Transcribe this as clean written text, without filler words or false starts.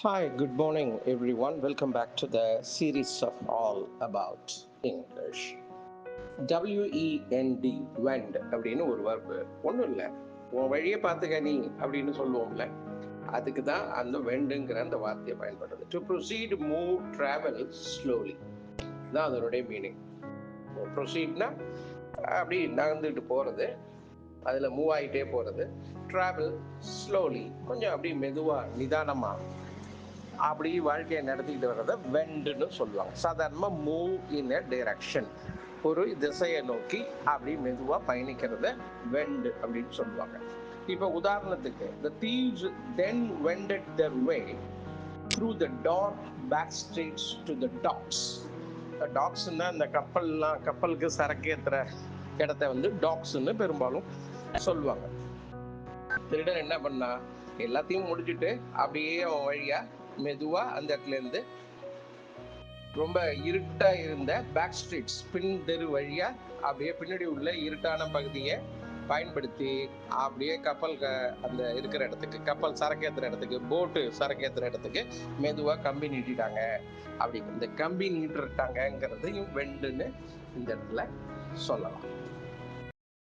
Hi, good morning, everyone. Welcome back to the series of All About English. WEND, wend அப்படின்னு ஒரு verb. ஒன்றும் இல்லை, உன் வழியை பார்த்துக்க நீ அப்படின்னு சொல்லுவோம்ல, அதுக்கு தான் அந்த வெண்டுங்கிற அந்த வார்த்தையை பயன்படுறது. To proceed, move, travel slowly தான் அதனுடைய மீனிங். ப்ரொசீட்னா அப்படி நகர்ந்துட்டு போகிறது, அதில் மூவ் ஆகிட்டே போகிறது. ட்ராவல் ஸ்லோலி, கொஞ்சம் அப்படி மெதுவாக நிதானமாக அப்படி வாழ்க்கையை நடத்திக்கிட்டு வர்றத வெண்டுன்னு சொல்லுவாங்க. சாதாரணமாக மூவ் இன் எ டைரக்ஷன், ஒரு திசையை நோக்கி அப்படி மெதுவாக பயணிக்கிறத வெண்டு அப்படின்னு சொல்லுவாங்க. இப்போ உதாரணத்துக்கு, the thieves then wended their way through the dark back streets to the docks. டாக்ஸ்ன்னா இந்த கப்பலுக்கு சரக்கேற்றுற இடத்த வந்து டாக்ஸ்ன்னு பெரும்பாலும் சொல்லுவாங்க. திருடன் என்ன பண்ணா, எல்லாத்தையும் முடிச்சுட்டு அப்படியே அவன் வழியா மெதுவா அந்த இடத்துல இருந்து ரொம்ப இருட்டா இருந்த பேக் ஸ்ட்ரீட்ஸ், பின் தெரு வழியா அப்படியே பின்னாடி உள்ள இருட்டான பகுதியை பயன்படுத்தி அப்படியே அந்த இருக்கிற இடத்துக்கு, கப்பல் சரக்கேற்றுற இடத்துக்கு, போட்டு சரக்கேற்றுற இடத்துக்கு மெதுவா கம்பி நீட்டிட்டாங்க. அப்படி இந்த கம்பி நீட்டிட்டாங்கிறதையும் வெண்டுன்னு இந்த இடத்துல சொல்லலாம்.